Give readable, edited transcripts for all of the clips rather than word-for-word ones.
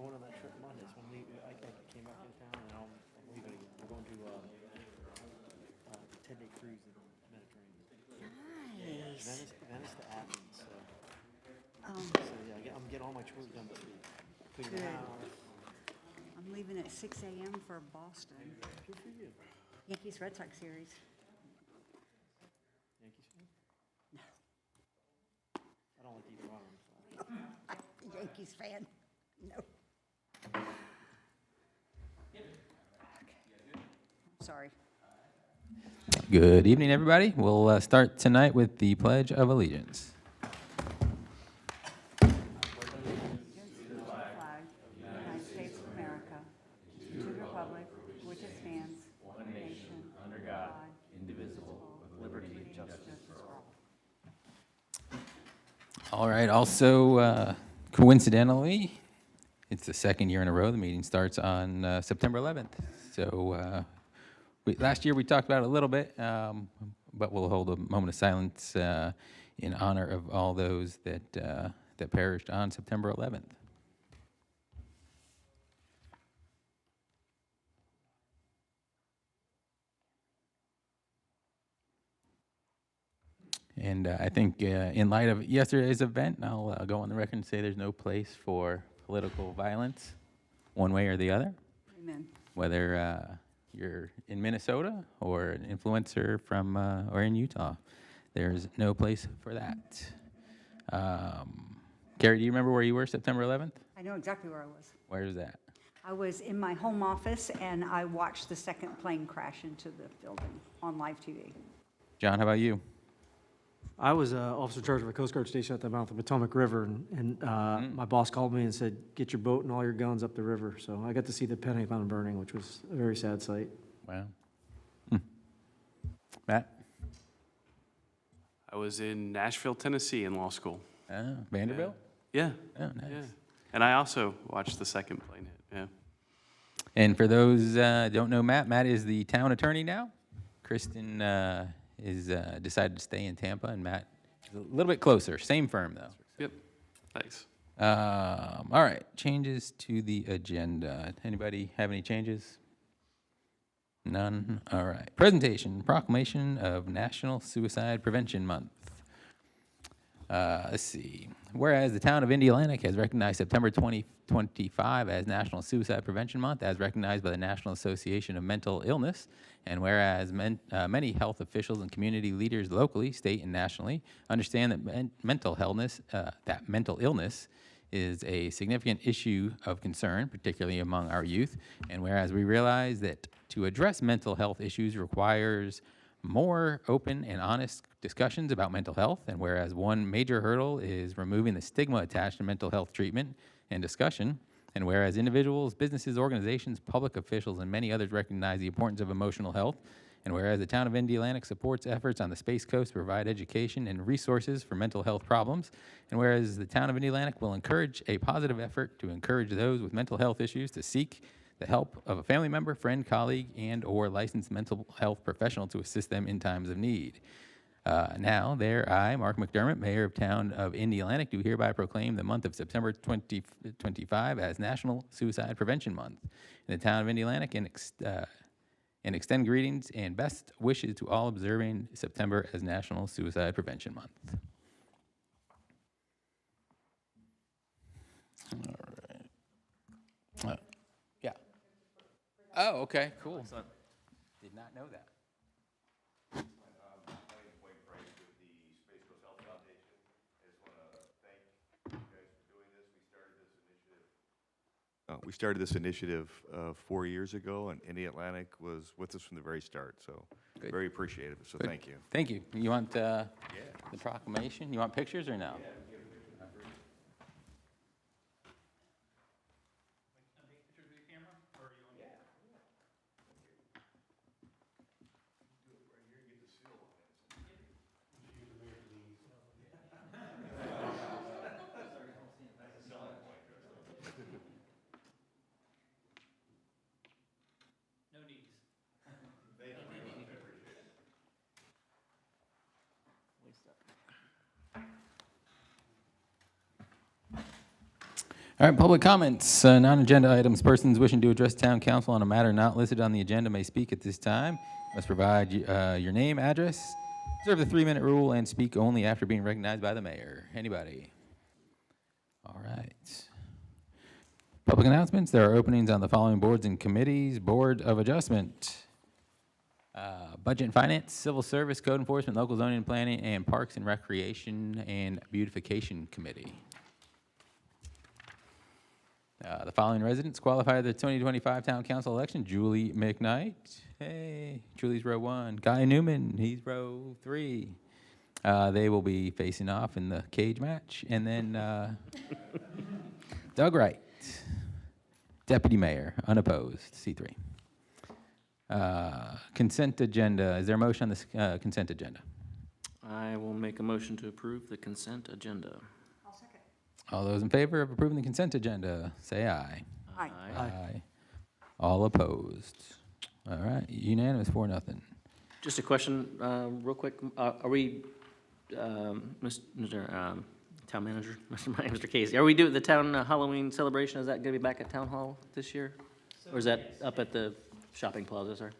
going on that trip Monday. So I came back into town, and I'm leaving again. We're going to 10-day cruise in the Mediterranean. Nice. Venice to Athens. So Um, yeah, I'm getting all my chores done this week. Cleaning the Good. house. I'm leaving at 6 a.m. for Boston. Good for you. Yankees Red Sox series. Yankees fan? No. I don't like either one of them. So. Yankees fan. No. Sorry. Good evening, everybody. We'll start tonight with the Pledge of Allegiance. Against the flag of the United States of America, to the republic for which it stands, one nation, under God, indivisible, with liberty and justice for all. All right. Also, coincidentally, it's the second year in a row the meeting starts on September 11th. So last year we talked about it a little bit, but we'll hold a moment of silence in honor of all those that perished on September 11th. And I think in light of yesterday's event, I'll go on the record and say there's no place for political violence, one way or the other. Amen. Whether you're in Minnesota or an influencer from or in Utah, there's no place for that. Carrie, do you remember where you were September 11th? I know exactly where I was. Where's that? I was in my home office, and I watched the second plane crash into the building on live TV. John, how about you? I was officer in charge of a Coast Guard station at the mouth of the Potomac River, and my boss called me and said, "Get your boat and all your guns up the river." So I got to see the Pentagon burning, which was a very sad sight. Wow. Matt? I was in Nashville, Tennessee in law school. Vanderbilt? Yeah. Oh, nice. Yeah. And I also watched the second plane hit. Yeah. And for those don't know Matt is the town attorney now. Kristen is decided to stay in Tampa, and Matt is a little bit closer. Same firm, though. Yep. Thanks. All right, changes to the agenda. Anybody have any changes? None? All right. Presentation, proclamation of National Suicide Prevention Month. Let's see. Whereas the town of Indialantic has recognized September 2025 as National Suicide Prevention Month, as recognized by the National Association of Mental Illness, and whereas many health officials and community leaders locally, state, and nationally understand that mental illness is a significant issue of concern, particularly among our youth, and whereas we realize that to address mental health issues requires more open and honest discussions about mental health, and whereas one major hurdle is removing the stigma attached to mental health treatment and discussion, and whereas individuals, businesses, organizations, public officials, and many others recognize the importance of emotional health, and whereas the town of Indialantic supports efforts on the Space Coast to provide education and resources for mental health problems, and whereas the town of Indialantic will encourage a positive effort to encourage those with mental health issues to seek the help of a family member, friend, colleague, and or licensed mental health professional to assist them in times of need. Now, I, Mark McDermott, Mayor of Town of Indialantic, do hereby proclaim the month of September 2025 as National Suicide Prevention Month in the town of Indialantic, and extend greetings and best wishes to all observing September as National Suicide Prevention Month. All right. Yeah. Oh, okay, cool. Excellent. Did not know that. We started this initiative 4 years ago, and Indialantic was with us from the very start, so Good. very appreciative, so Good. thank you. Thank you. You want the proclamation? You want pictures or no? All right, public comments, non-agenda items. Persons wishing to address town council on a matter not listed on the agenda may speak at this time. Must provide your name, address, observe the 3-minute rule, and speak only after being recognized by the mayor. Anybody? All right. Public announcements. There are openings on the following boards and committees. Board of Adjustment, Budget and Finance, Civil Service, Code Enforcement, Local Zoning and Planning, and Parks and Recreation and Beautification Committee. The following residents qualify for the 2025 Town Council election: Julie McKnight. Hey, Julie's row 1. Guy Newman, he's row 3. They will be facing off in the cage match. And then Doug Wright, Deputy Mayor, unopposed, C3. Consent agenda. Is there a motion on this consent agenda? I will make a motion to approve the consent agenda. I'll second. All those in favor of approving the consent agenda, say aye. Aye. Aye. All opposed. All right, unanimous, 4-0. Just a question, real quick. Are we, Mr. Town Manager, Mr. Casey, are we doing the town Halloween celebration? Is that going to be back at Town Hall this year? Or is that up at the shopping plaza, sir?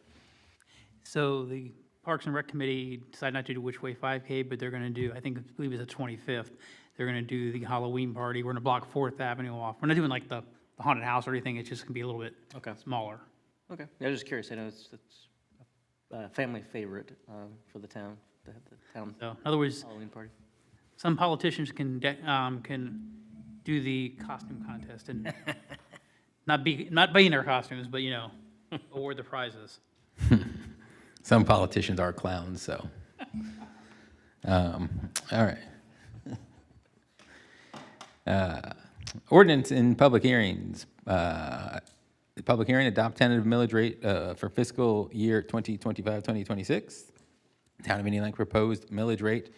So the Parks and Rec Committee decided not to do Which Way 5K, but they're going to do, I believe it's the 25th. They're going to do the Halloween party. We're going to block 4th Avenue off. We're not doing like the haunted house or anything. It's just going to be a little bit Okay. smaller. Okay. I was just curious. I know it's a family favorite for the town, to have the town So in other words, Halloween party. some politicians can do the costume contest and not be in their costumes, but award the prizes. Some politicians are clowns, so. All right. Ordinance in public hearings. Public hearing, adopt tentative millage rate for fiscal year 2025-2026. Town of Indialantic proposed millage rate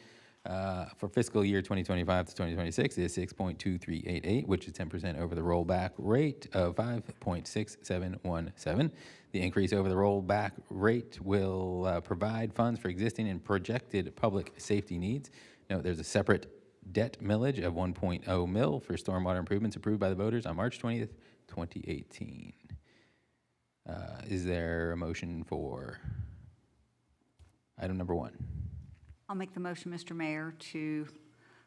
for fiscal year 2025 to 2026 is 6.2388, which is 10% over the rollback rate of 5.6717. The increase over the rollback rate will provide funds for existing and projected public safety needs. Note there's a separate debt millage of 1.0 mil for stormwater improvements approved by the voters on March 20th, 2018. Is there a motion for item number 1? I'll make the motion, Mr. Mayor, to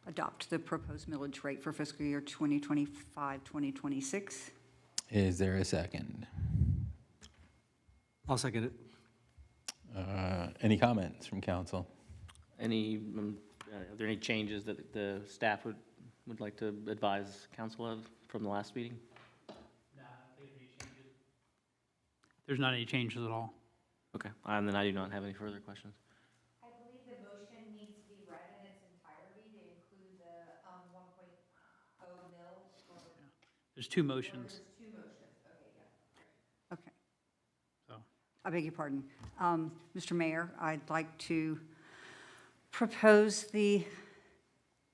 adopt the proposed millage rate for fiscal year 2025-2026. Is there a second? I'll second it. Any comments from council? Are there any changes that the staff would like to advise council of from the last meeting? There's not any changes at all. Okay, and then I do not have any further questions. I believe the motion needs to be read in its entirety to include the 1.0 mil. There's 2 motions. There's 2 motions, okay, yeah. Okay. So. I beg your pardon. Mr. Mayor, I'd like to propose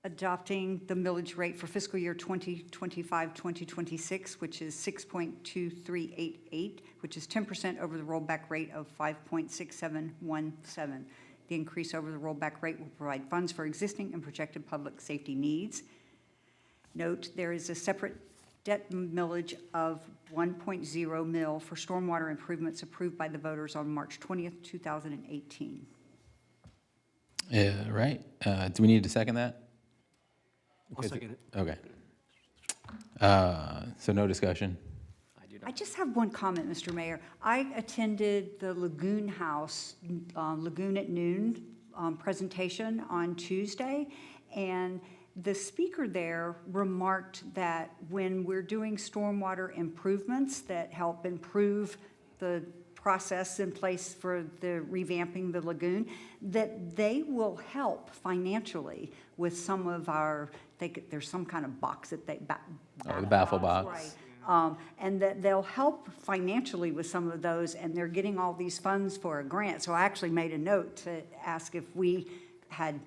adopting the millage rate for fiscal year 2025-2026, which is 6.2388, which is 10% over the rollback rate of 5.6717. The increase over the rollback rate will provide funds for existing and projected public safety needs. Note, there is a separate debt millage of 1.0 mil for stormwater improvements approved by the voters on March 20th, 2018. Yeah, right. Do we need to second that? I'll second it. Okay. So no discussion. I do I not. just have one comment, Mr. Mayor. I attended the Lagoon House, Lagoon at Noon presentation on Tuesday, and the speaker there remarked that when we're doing stormwater improvements that help improve the process in place for the revamping the lagoon, that they will help financially with some of our, there's some kind of box that they, The baffle box. right. And that they'll help financially with some of those, and they're getting all these funds for a grant. So I actually made a note to ask if we had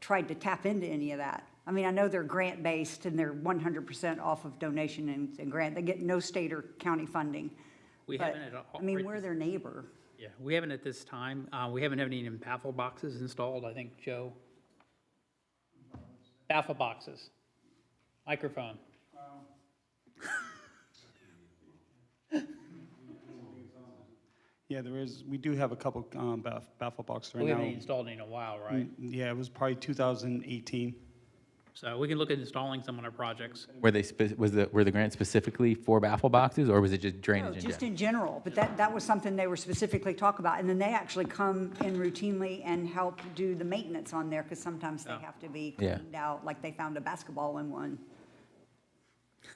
tried to tap into any of that. I mean, I know they're grant-based and they're 100% off of donation and grant. They get no state or county funding. We But, haven't at all. I mean, we're their neighbor. Yeah, we haven't at this time. We haven't had any baffle boxes installed, I think, Joe. Baffle boxes. Microphone. Yeah, there is. We do have a couple baffle boxes right We now. haven't installed any in a while, right? Yeah, it was probably 2018. So we can look at installing some on our projects. Were were the grants specifically for baffle boxes, or was it just No, drainage in just general? in general, but that was something they were specifically talk about. And then they actually come in routinely and help do the maintenance on there, because sometimes they have to be Yeah. cleaned out, like they found a basketball in one.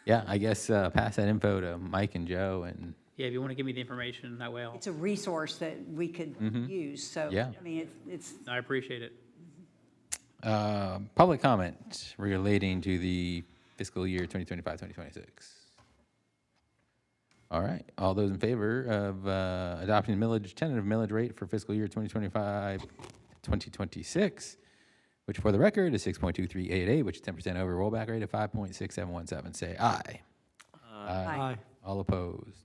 Yeah, I guess pass that info to Mike and Joe, and Yeah, if you want to give me the information, that way I'll, It's a resource that we could use, so, Yeah. I mean, it's, I appreciate it. public comment relating to the fiscal year 2025-2026. All right, all those in favor of adopting tentative millage rate for fiscal year 2025-2026, which for the record is 6.2388, which is 10% over rollback rate of 5.6717, say aye. Aye. All opposed.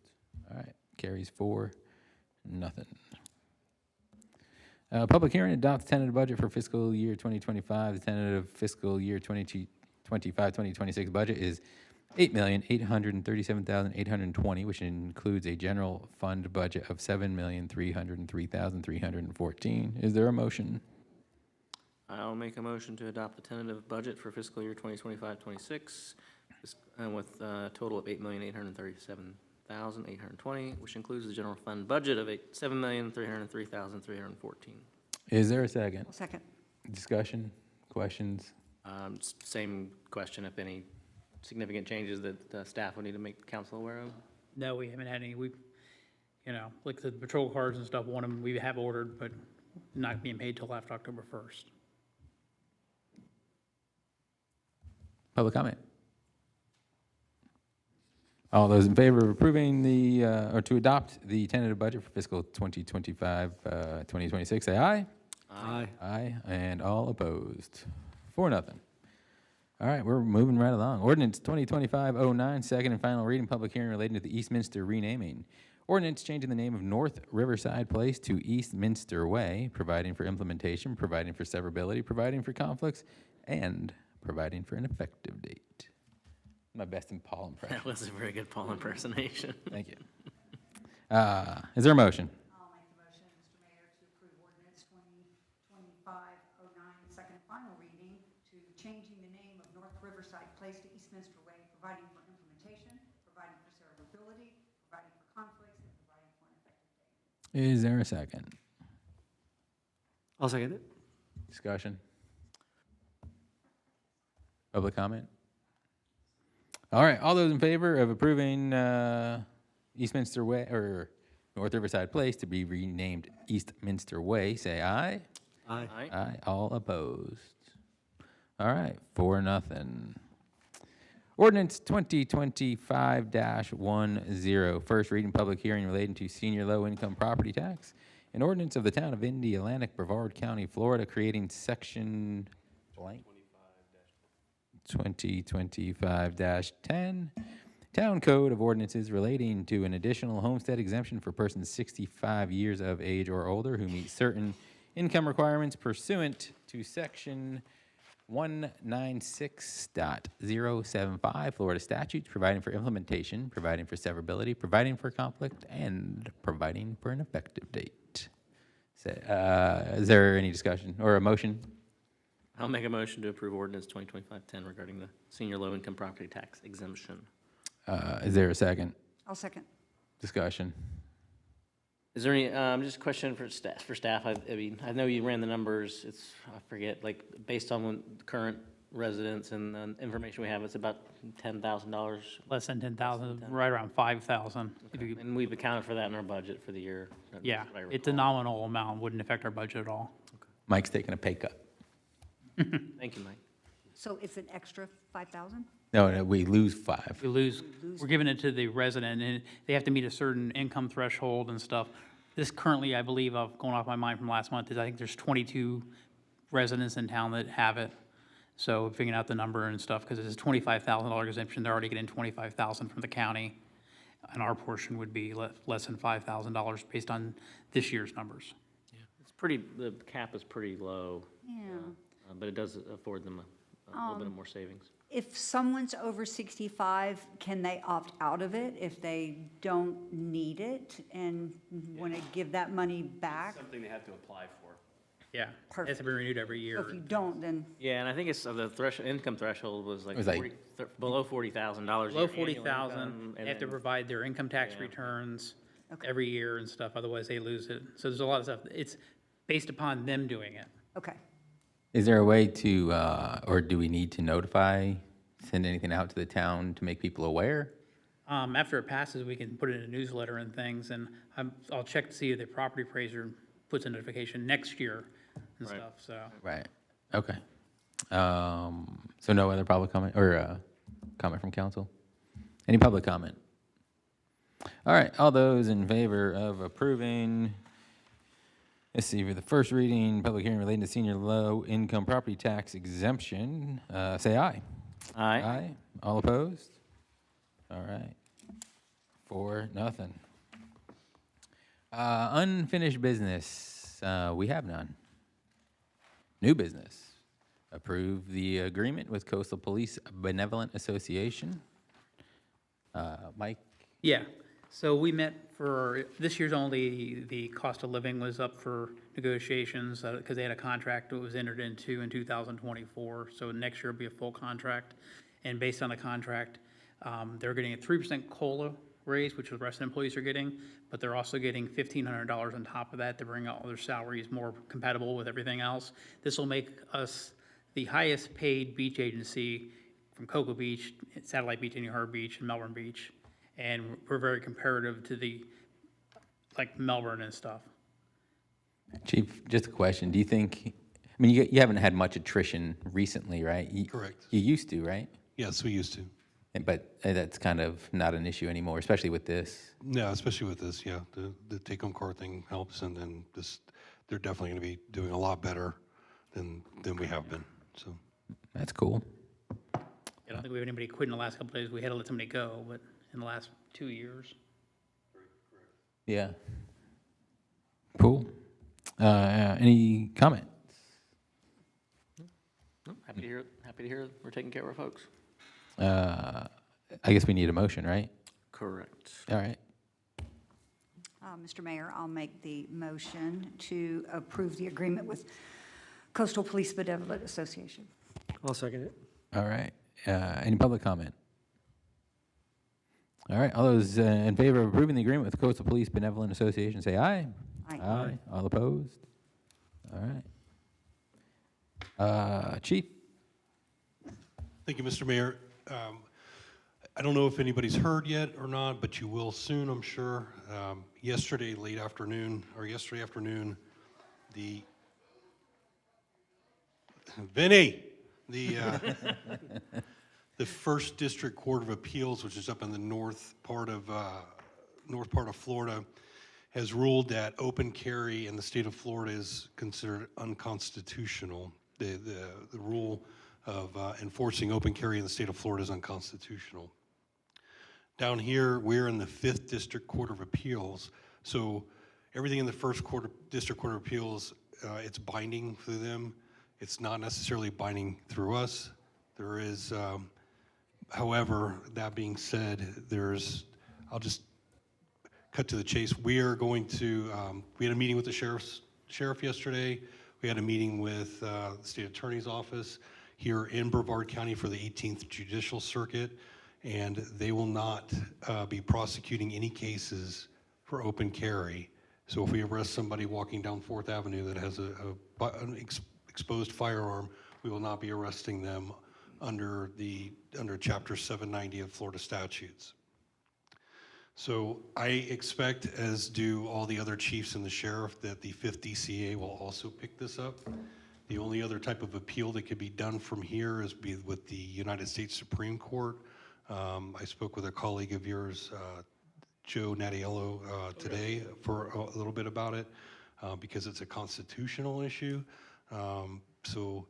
All right, carries 4-0. Public hearing, adopt the tentative budget for fiscal year 2025. The tentative fiscal year 2025-2026 budget is $8,837,820, which includes a general fund budget of $7,303,314. Is there a motion? I'll make a motion to adopt the tentative budget for fiscal year 2025-26 with a total of $8,837,820, which includes the general fund budget of $7,303,314. Is there a second? second. Discussion, questions? Same question, if any significant changes that staff would need to make council aware of? No, we haven't had any. We, like the patrol cars and stuff, one of them we have ordered, but not being paid till after October 1st. Public comment? All those in favor of approving or to adopt the tentative budget for fiscal 2025-2026, say aye. Aye. Aye, and all opposed. 4-0. All right, we're moving right along. Ordinance 2025-09, second and final reading, public hearing relating to the Eastminster renaming. Ordinance changing the name of North Riverside Place to Eastminster Way, providing for implementation, providing for severability, providing for conflicts, and providing for an effective date. My best in Paul impression. That was a very good Paul impersonation. Thank you. Is there a motion? I'll make the motion, Mr. Mayor, to approve ordinance 2025-09, second and final reading, to changing the name of North Riverside Place to Eastminster Way, providing for implementation, providing for severability, providing for conflicts, and providing for an effective date. Is there a second? I'll second it. Discussion? Public comment? All right, all those in favor of approving Eastminster Way, or North Riverside Place to be renamed Eastminster Way, say aye. Aye. Aye, all opposed. All right, 4-0. Ordinance 2025-10, first reading, public hearing relating to senior low-income property tax. An ordinance of the town of Indialantic, Brevard County, Florida, creating section blank 2025-10, Town Code of Ordinances relating to an additional homestead exemption for persons 65 years of age or older who meet certain income requirements pursuant to section 196.075 Florida statutes, providing for implementation, providing for severability, providing for conflict, and providing for an effective date. Is there any discussion or a motion? I'll make a motion to approve ordinance 2025-10 regarding the senior low-income property tax exemption. Is there a second? I'll second. Discussion. Is there any, just a question for staff, I mean, I know you ran the numbers, I forget, like, based on when current residents and the information we have, it's about $10,000. Less than 10,000, right around 5,000. If you- And we've accounted for that in our budget for the year. That's Yeah, what I it's a recall. nominal amount, wouldn't affect our budget at all. Mike's taking a pay cut. Thank you, Mike. So it's an extra 5,000? No, we lose 5. We lose, we're giving it to the resident, and they have to meet a certain income threshold and stuff. This currently, I believe, going off my mind from last month, is I think there's 22 residents in town that have it. So figuring out the number and stuff, because it's a $25,000 exemption, they're already getting $25,000 from the county. And our portion would be less than $5,000 based on this year's numbers. It's pretty, the cap is pretty low, Yeah. but it does afford them a little bit of more savings. If someone's over 65, can they opt out of it if they don't need it and want to give that money back? Something they have to apply for. Yeah, it has to be renewed every So year. if you don't, then, Yeah, and I think it's, the income threshold was like was like- 40, below $40,000. Below your annual 40,000, income, they and have to then- provide their income tax Yeah. returns Okay. every year and stuff, otherwise they lose it. So there's a lot of stuff, it's based upon them doing it. okay. Is there a way to, or do we need to notify, send anything out to the town to make people aware? After it passes, we can put it in a newsletter and things, and I'll check to see if the property appraiser puts a notification next year and Right. stuff, so. Right, okay. So no other public comment, or comment from council? Any public comment? All right, all those in favor of approving, let's see, for the first reading, public hearing relating to senior low-income property tax exemption, say aye. Aye. Aye. All opposed? All right. 4-0. Unfinished business, we have none. New business, approve the agreement with Coastal Police Benevolent Association. Mike? Yeah, so we met for, this year's only, the cost of living was up for negotiations, because they had a contract that was entered into in 2024, so next year will be a full contract. And based on the contract, they're getting a 3% COLA raise, which the rest of the employees are getting, but they're also getting $1,500 on top of that to bring all their salaries more compatible with everything else. This will make us the highest paid beach agency from Cocoa Beach, Satellite Beach, Indian Harbor Beach, and Melbourne Beach. And we're very comparative to like Melbourne and stuff. Chief, just a question. Do you think, I mean, you haven't had much attrition recently, right? Correct. You used to, right? Yes, we used to. But that's kind of not an issue anymore, especially with this. Yeah, especially with this, yeah. The take-home car thing helps, and then they're definitely going to be doing a lot better than we have been, so. That's cool. I don't think we have anybody quit in the last couple of days. We had to let somebody go, but in the last 2 years. Yeah. Cool. Any comments? Happy to hear we're taking care of our folks. I guess we need a motion, right? Correct. All right. Mr. Mayor, I'll make the motion to approve the agreement with Coastal Police Benevolent Association. I'll second it. All right. Any public comment? All right. All those in favor of approving the agreement with the Coastal Police Benevolent Association, say aye. Aye. Aye. All opposed? All right. Chief? Thank you, Mr. Mayor. I don't know if anybody's heard yet or not, but you will soon, I'm sure. Yesterday afternoon, Vinny, the First District Court of Appeals, which is up in the north part of Florida, has ruled that open carry in the state of Florida is considered unconstitutional. The rule of enforcing open carry in the state of Florida is unconstitutional. Down here, we're in the 5th District Court of Appeals, so everything in the First District Court of Appeals, it's binding through them. It's not necessarily binding through us. There is, however, that being said, I'll just cut to the chase. We are going to, we had a meeting with the sheriff yesterday. We had a meeting with the state attorney's office here in Brevard County for the 18th Judicial Circuit, and they will not be prosecuting any cases for open carry. So if we arrest somebody walking down 4th Avenue that has an exposed firearm, we will not be arresting them under Chapter 790 of Florida statutes. So I expect, as do all the other chiefs and the sheriff, that the 5th DCA will also pick this up. The only other type of appeal that could be done from here is with the United States Supreme Court. I spoke with a colleague of yours, Joe Nattiello, today for a little bit about it because it's a constitutional issue. So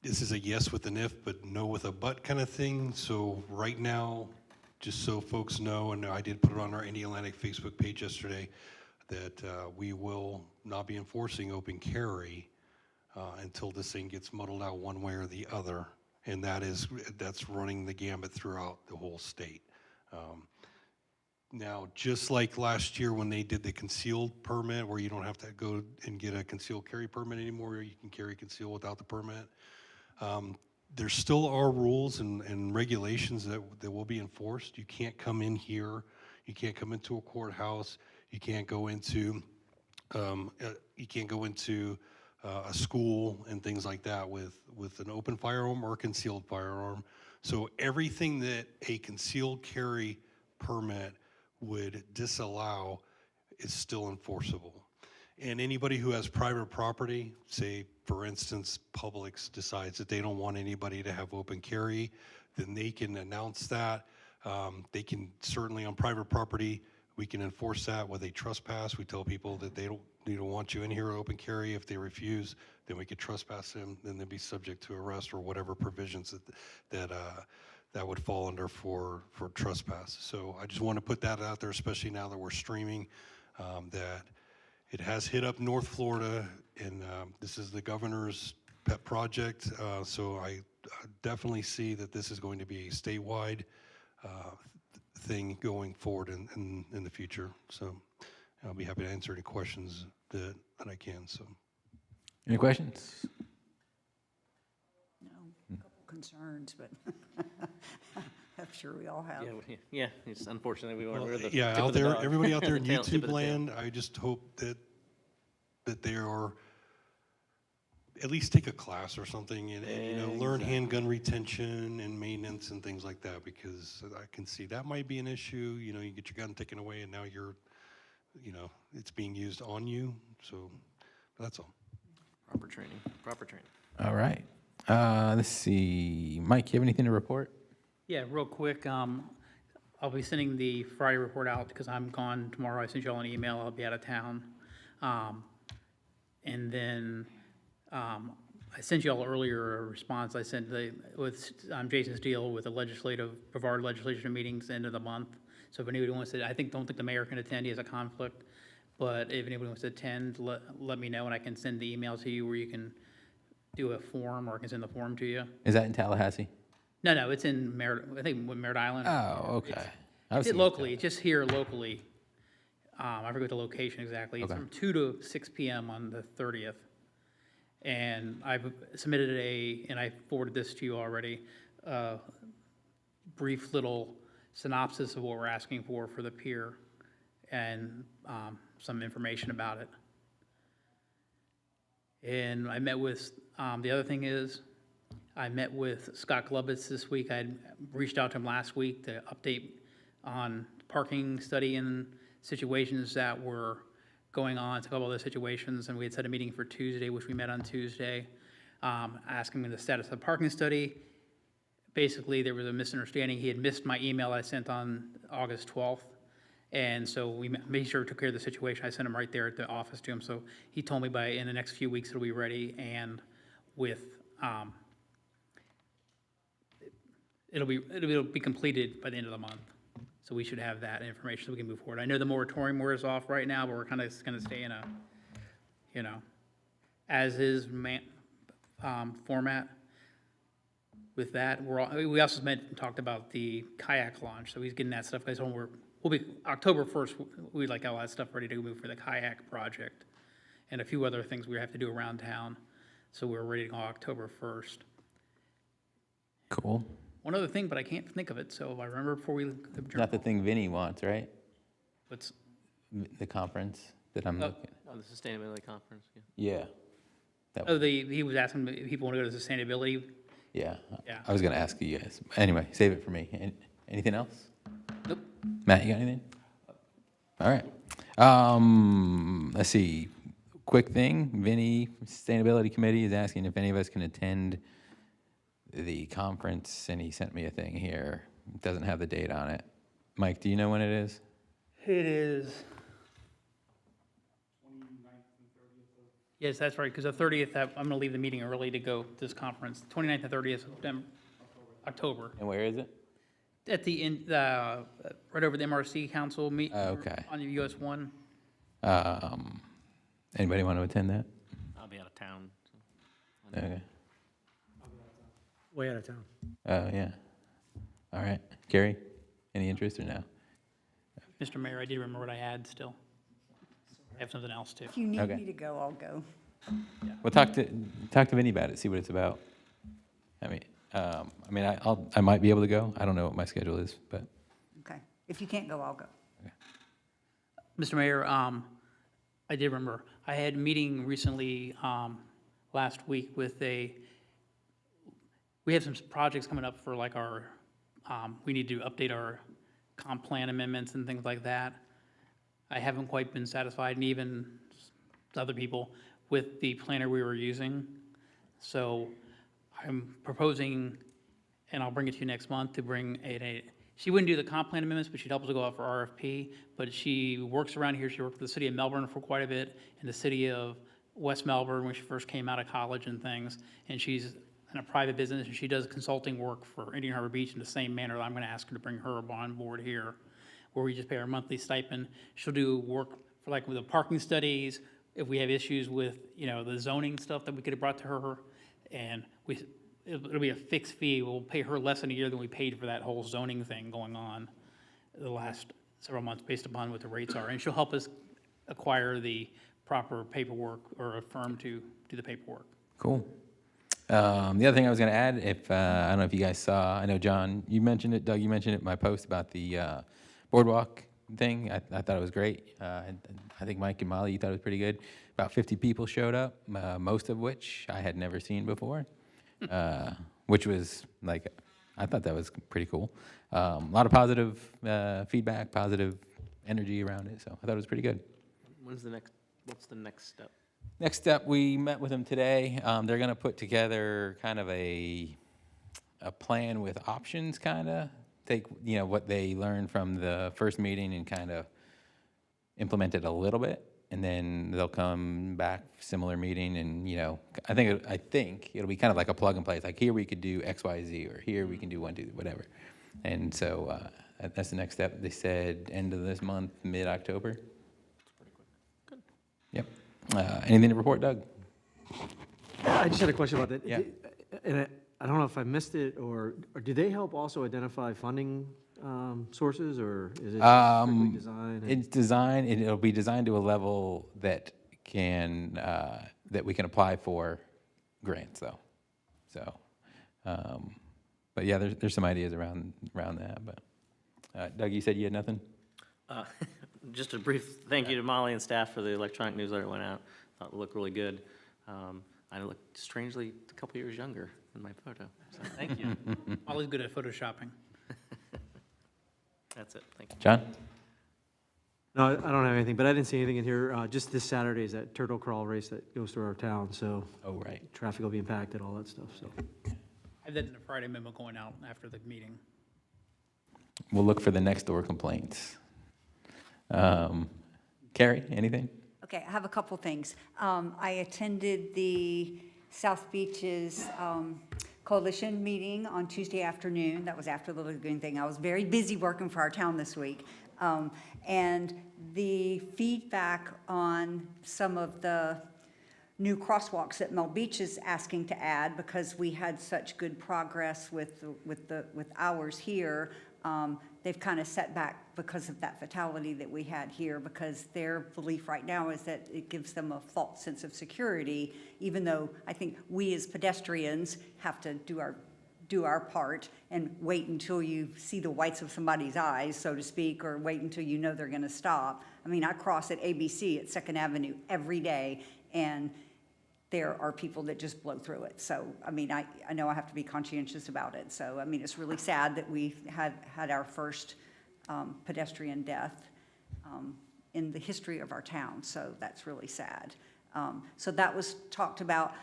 this is a yes with an if, but no with a but kind of thing. So right now, just so folks know, and I did put it on our Indialantic Facebook page yesterday, that we will not be enforcing open carry until this thing gets muddled out one way or the other. and that's running the gambit throughout the whole state. Now, just like last year when they did the concealed permit, where you don't have to go and get a concealed carry permit anymore, you can carry concealed without the permit. There still are rules and regulations that will be enforced. You can't come in here, you can't come into a courthouse, you can't go into a school and things like that with an open firearm or a concealed firearm. So everything that a concealed carry permit would disallow is still enforceable. And anybody who has private property, say for instance, Publix decides that they don't want anybody to have open carry, then they can announce that. They can certainly on private property, we can enforce that with a trespass. We tell people that they don't want you in here open carry. If they refuse, then we could trespass them, then they'd be subject to arrest or whatever provisions that would fall under for trespass. So I just want to put that out there, especially now that we're streaming, that it has hit up North Florida, and this is the governor's pet project. So I definitely see that this is going to be a statewide thing going forward in the future. So I'll be happy to answer any questions that I can. So, Any questions? No, a couple concerns, but I'm sure we all have. Yeah, it's unfortunate we weren't. well, we're the yeah, tip out of the there, dog. everybody out there in The tail- tip YouTube of the tail. land, I just hope that they are at least take a class or something and learn handgun retention and maintenance and things like that, because I can see that might be an issue. You get your gun taken away and now it's being used on you. So that's all. Proper training, proper training. All right. Let's see. Mike, you have anything to report? Yeah, real quick, I'll be sending the Friday report out because I'm gone tomorrow. I sent you all an email. I'll be out of town. And then I sent you all earlier a response. I sent with Jason's deal with the Brevard legislature meetings end of the month. So if anybody wants to, don't think the mayor can attend. He has a conflict. But if anybody wants to attend, let me know and I can send the email to you where you can do a form, or I can send the form to you. Is that in Tallahassee? No, it's in Merritt Island. Oh, okay. It's locally, just here locally. I forget the location exactly. It's Okay. from 2 to 6 p.m. on the 30th. And I've submitted and I forwarded this to you already, brief little synopsis of what we're asking for the pier and some information about it. And I met with, the other thing is, I met with Scott Glubitz this week. I had reached out to him last week to update on parking study and situations that were going on, a couple other situations, and we had set a meeting for Tuesday, which we met on Tuesday, asking him the status of the parking study. Basically, there was a misunderstanding. He had missed my email I sent on August 12th, and so we made sure we took care of the situation. I sent him right there at the office to him, so he told me in the next few weeks it'll be ready, and with, it'll be completed by the end of the month. So we should have that information so we can move forward. I know the moratorium wears off right now, but we're kind of going to stay in a, as-is format. With that, we also talked about the kayak launch, so he's getting that stuff. Guys, we'll be October 1st. We'd like all that stuff ready to move for the kayak project, and a few other things we have to do around town. So we're ready to go October 1st. Cool. One other thing, but I can't think of it. So if I remember before we adjourn. Not the thing Vinny wants, right? What's The conference that I'm looking at. Oh, the sustainability conference, yeah. Yeah. he was asking if people want to go to sustainability. Yeah. Yeah. I was going to ask you guys. Anyway, save it for me. Anything else? Nope. Matt, you got anything? All right. Let's see. Quick thing. Vinny, Sustainability Committee, is asking if any of us can attend the conference, and he sent me a thing here. It doesn't have the date on it. Mike, do you know when it is? It is. Yes, that's right, because the 30th, I'm going to leave the meeting early to go to this conference. 29th and 30th of October. And where is it? At the end, right over the MRC Council meet. Okay. On the US 1. Anybody want to attend that? I'll be out of town. So. Okay. Way out of town. Oh, yeah. All right. Carrie, any interest or no? Mr. Mayor, I did remember what I had still. I have something else too. If you need Okay. me to go, I'll go. Well, talk to Vinny about it, see what it's about. I might be able to go. I don't know what my schedule is, but Okay. If you can't go, I'll go. Mr. Mayor, I did remember, I had a meeting recently, last week with we have some projects coming up for like our, we need to update our comp plan amendments and things like that. I haven't quite been satisfied, and even other people, with the planner we were using. So I'm proposing, and I'll bring it to you next month, to bring she wouldn't do the comp plan amendments, but she'd help us to go out for RFP. But she works around here. She worked for the city of Melbourne for quite a bit, and the city of West Melbourne when she first came out of college and things. And she's in a private business, and she does consulting work for Indian Harbor Beach in the same manner that I'm going to ask her to bring her on board here, where we just pay her monthly stipend. She'll do work for like with the parking studies, if we have issues with, the zoning stuff that we could have brought to her, and it'll be a fixed fee. We'll pay her less in a year than we paid for that whole zoning thing going on the last several months based upon what the rates are. And she'll help us acquire the proper paperwork or a firm to do the paperwork. cool. The other thing I was going to add, I don't know if you guys saw, I know John, you mentioned it, Doug, you mentioned it in my post about the boardwalk thing. I thought it was great. I think Mike and Molly, you thought it was pretty good. About 50 people showed up, most of which I had never seen before, which was like, I thought that was pretty cool. A lot of positive feedback, positive energy around it, so I thought it was pretty good. What's the next step? Next step, we met with them today. They're going to put together kind of a plan with options, kind of take what they learned from the first meeting and kind of implement it a little bit, and then they'll come back similar meeting, and I think it'll be kind of like a plug and play. It's like here we could do X, Y, Z, or here we can do 1, 2, whatever. And so that's the next step. They said end of this month, mid-October. Yep. Anything to report, Doug? I just had a question about that. Yeah. And I don't know if I missed it, or do they help also identify funding sources, or is it just strictly design? It's designed, it'll be designed to a level that that we can apply for grants, though. So, but yeah, there's some ideas around that. But Doug, you said you had nothing? Just a brief thank you to Molly and staff for the electronic newsletter that went out. Thought it looked really good. I looked strangely a couple years younger in my photo, so thank you. Molly's good at photoshopping. That's it, thank you. John? No, I don't have anything, but I didn't see anything in here. Just this Saturday is that turtle crawl race that goes through our town, so Oh, right. traffic will be impacted, all that stuff, so. I have that in a Friday memo going out after the meeting. We'll look for the next door complaints. Carrie, anything? Okay, I have a couple things. I attended the South Beaches Coalition meeting on Tuesday afternoon. That was after the lagoon thing. I was very busy working for our town this week. And the feedback on some of the new crosswalks that Mel Beach is asking to add, because we had such good progress with ours here, they've kind of set back because of that fatality that we had here, because their belief right now is that it gives them a false sense of security, even though I think we as pedestrians have to do our part and wait until you see the whites of somebody's eyes, so to speak, or wait until you know they're going to stop. I mean, I cross at ABC at 2nd Avenue every day, and there are people that just blow through it. So, I mean, I know I have to be conscientious about it. So, I mean, it's really sad that we had our first pedestrian death in the history of our town. So that's really sad. So that was talked about.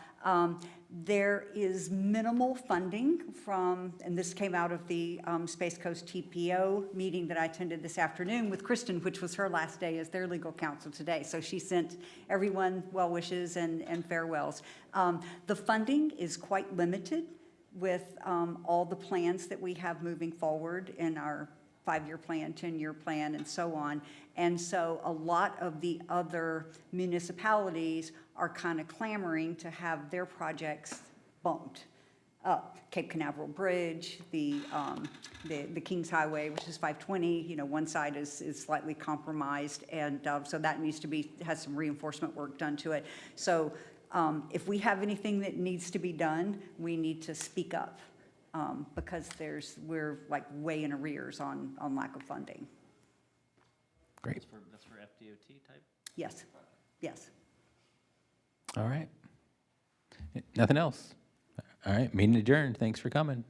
There is minimal funding from, and this came out of the Space Coast TPO meeting that I attended this afternoon with Kristen, which was her last day as their legal counsel today. So she sent everyone well wishes and farewells. The funding is quite limited with all the plans that we have moving forward in our 5-year plan, 10-year plan, and so on. And so a lot of the other municipalities are kind of clamoring to have their projects bumped. Cape Canaveral Bridge, the Kings Highway, which is 520, you know, one side is slightly compromised, and so that needs to be, has some reinforcement work done to it. So if we have anything that needs to be done, we need to speak up, because we're like way in arrears on lack of funding. Great. That's for FDOT type? Yes, yes. All right. Nothing else? All right, meeting adjourned. Thanks for coming.